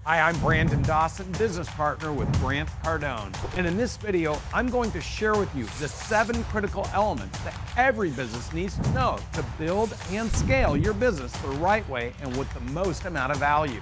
Hi, I'm Brandon Dawson, business partner with Grant Cardone. And in this video, I'm going to share with you the 7 critical elements that every business needs to know to build and scale your business the right way and with the most amount of value.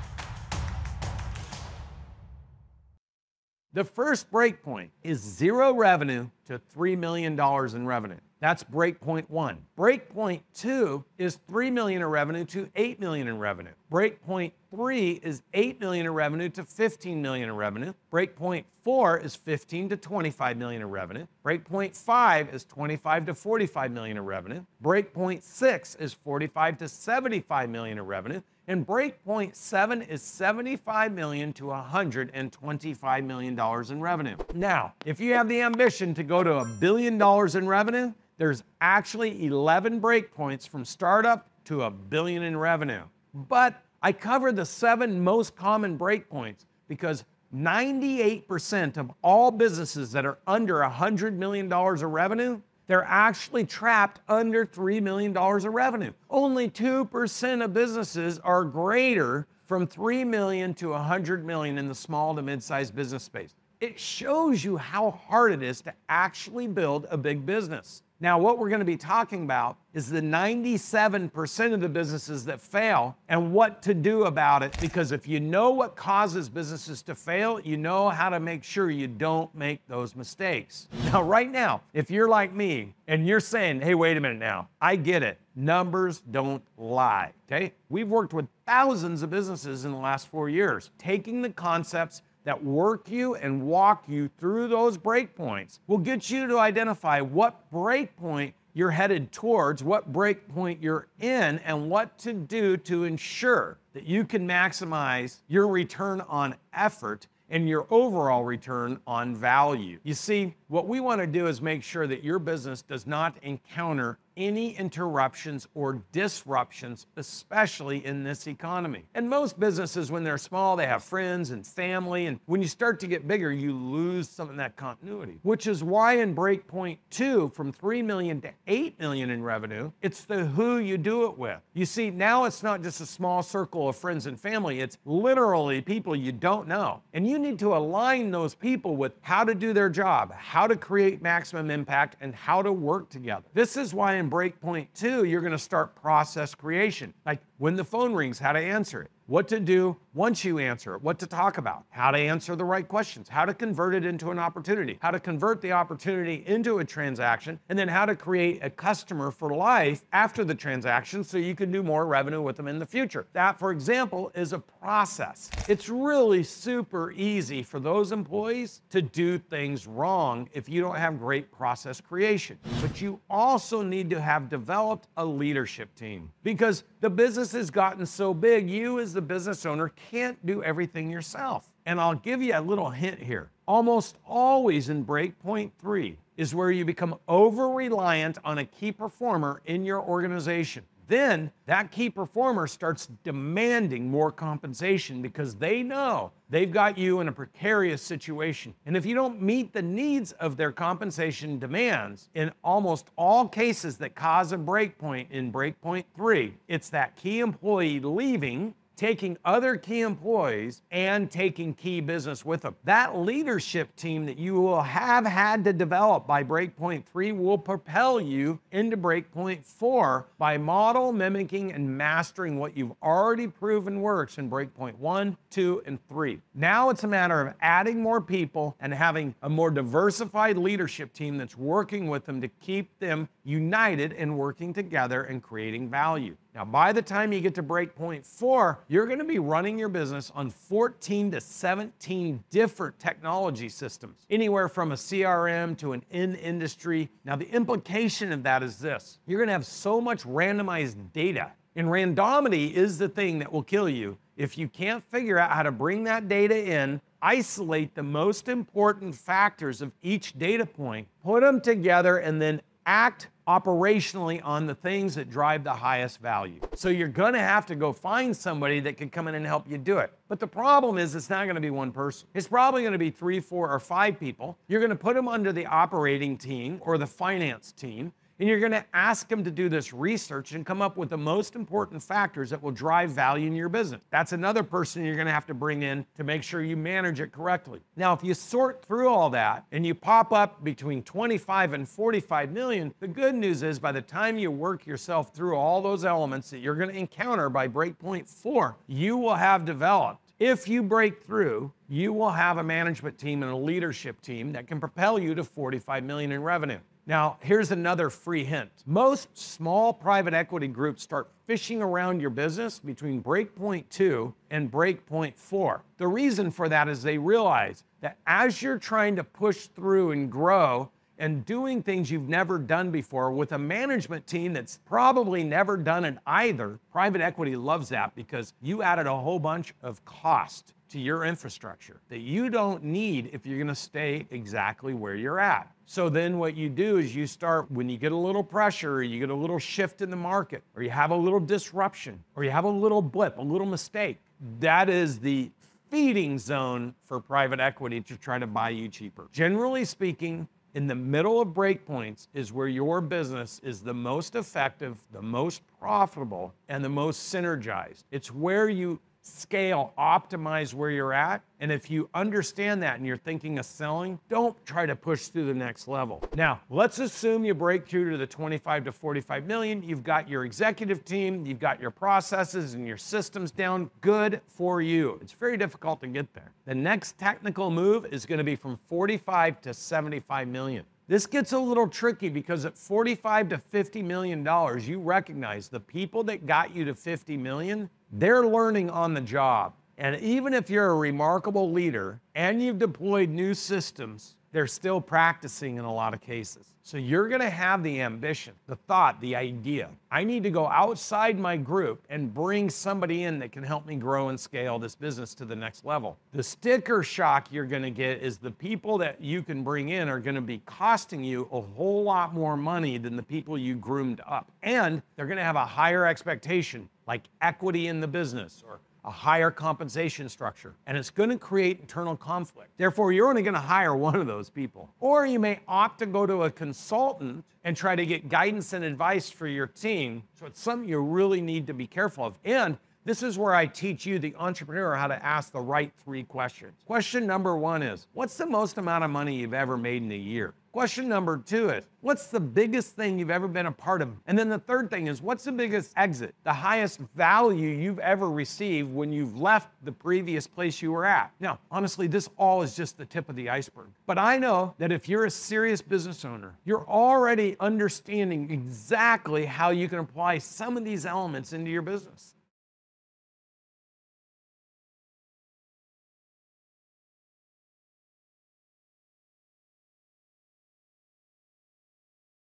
The first breakpoint is 0 revenue to $3 million in revenue. That's breakpoint 1. Breakpoint 2 is $3 million in revenue to $8 million in revenue. Breakpoint 3 is $8 million in revenue to $15 million in revenue. Breakpoint 4 is $15 to $25 million in revenue. Breakpoint 5 is $25 to $45 million in revenue. Breakpoint 6 is $45 to $75 million in revenue. And breakpoint 7 is $75 million to $125 million in revenue. Now, if you have the ambition to go to $1 billion in revenue, there's actually 11 breakpoints from startup to $1 billion in revenue. But I covered the 7 most common breakpoints because 98% of all businesses that are under $100 million of revenue, they're actually trapped under $3 million of revenue. Only 2% of businesses are greater from $3 million to $100 million in the small to mid-sized business space. It shows you how hard it is to actually build a big business. Now, what we're going to be talking about is the 97% of the businesses that fail and what to do about it. Because if you know what causes businesses to fail, you know how to make sure you don't make those mistakes. Now, right now, if you're like me and you're saying, hey, wait a minute now, I get it. Numbers don't lie, okay? We've worked with thousands of businesses in the last 4 years, taking the concepts that work you and walk you through those breakpoints will get you to identify what breakpoint you're headed towards, what breakpoint you're in, and what to do to ensure that you can maximize your return on effort and your overall return on value. You see, what we want to do is make sure that your business does not encounter any interruptions or disruptions, especially in this economy. And most businesses, when they're small, they have friends and family, and when you start to get bigger, you lose some of that continuity, which is why in breakpoint 2, from $3 million to $8 million in revenue, it's the who you do it with. You see, now it's not just a small circle of friends and family, it's literally people you don't know. And you need to align those people with how to do their job, how to create maximum impact, and how to work together. This is why in breakpoint 2, you're going to start process creation. Like when the phone rings, how to answer it, what to do once you answer it, what to talk about, how to answer the right questions, how to convert it into an opportunity, how to convert the opportunity into a transaction, and then how to create a customer for life after the transaction so you can do more revenue with them in the future. That, for example, is a process. It's really super easy for those employees to do things wrong if you don't have great process creation. But you also need to have developed a leadership team because the business has gotten so big, you as the business owner can't do everything yourself. And I'll give you a little hint here. Almost always in breakpoint 3 is where you become over-reliant on a key performer in your organization. Then that key performer starts demanding more compensation because they know they've got you in a precarious situation. And if you don't meet the needs of their compensation demands, in almost all cases that cause a breakpoint in breakpoint 3, it's that key employee leaving, taking other key employees, and taking key business with them. That leadership team that you will have had to develop by breakpoint 3 will propel you into breakpoint 4 by model, mimicking, and mastering what you've already proven works in breakpoint 1, 2, and 3. Now it's a matter of adding more people and having a more diversified leadership team that's working with them to keep them united and working together and creating value. Now, by the time you get to breakpoint 4, you're going to be running your business on 14 to 17 different technology systems, anywhere from a CRM to an in-industry. Now, the implication of that is this. You're going to have so much randomized data, and randomity is the thing that will kill you if you can't figure out how to bring that data in, isolate the most important factors of each data point, put them together, and then act operationally on the things that drive the highest value. So you're going to have to go find somebody that can come in and help you do it. But the problem is it's not going to be one person. It's probably going to be 3, 4, or 5 people. You're going to put them under the operating team or the finance team. And you're going to ask them to do this research and come up with the most important factors that will drive value in your business. That's another person you're going to have to bring in to make sure you manage it correctly. Now, if you sort through all that and you pop up between 25 and 45 million, the good news is by the time you work yourself through all those elements that you're going to encounter by breakpoint 4, you will have developed. If you break through, you will have a management team and a leadership team that can propel you to 45 million in revenue. Now, here's another free hint. Most small private equity groups start fishing around your business between breakpoint 2 and breakpoint 4. The reason for that is they realize that as you're trying to push through and grow and doing things you've never done before with a management team that's probably never done it either, private equity loves that because you added a whole bunch of cost to your infrastructure that you don't need if you're gonna stay exactly where you're at. So then what you do is you start, when you get a little pressure, or you get a little shift in the market, or you have a little disruption, or you have a little blip, a little mistake, that is the feeding zone for private equity to try to buy you cheaper. Generally speaking, in the middle of breakpoints is where your business is the most effective, the most profitable, and the most synergized. It's where you scale, optimize where you're at. And if you understand that and you're thinking of selling, don't try to push through the next level. Now, let's assume you break through to the 25 to 45 million. You've got your executive team, you've got your processes and your systems down. Good for you. It's very difficult to get there. The next technical move is going to be from 45 to 75 million. This gets a little tricky because at 45 to 50 million dollars, you recognize the people that got you to 50 million, they're learning on the job. And even if you're a remarkable leader and you've deployed new systems, they're still practicing in a lot of cases. So you're gonna have the ambition, the thought, the idea. I need to go outside my group and bring somebody in that can help me grow and scale this business to the next level. The sticker shock you're gonna get is the people that you can bring in are gonna be costing you a whole lot more money than the people you groomed up. And they're gonna have a higher expectation, like equity in the business or a higher compensation structure, and it's going to create internal conflict. Therefore, you're only going to hire one of those people. Or you may opt to go to a consultant and try to get guidance and advice for your team. So it's something you really need to be careful of. And this is where I teach you, the entrepreneur, how to ask the right 3 questions. Question number 1 is, what's the most amount of money you've ever made in a year? Question number 2 is, what's the biggest thing you've ever been a part of? And then the third thing is, what's the biggest exit, the highest value you've ever received when you've left the previous place you were at? Now, honestly, this all is just the tip of the iceberg. But I know that if you're a serious business owner, you're already understanding exactly how you can apply some of these elements into your business.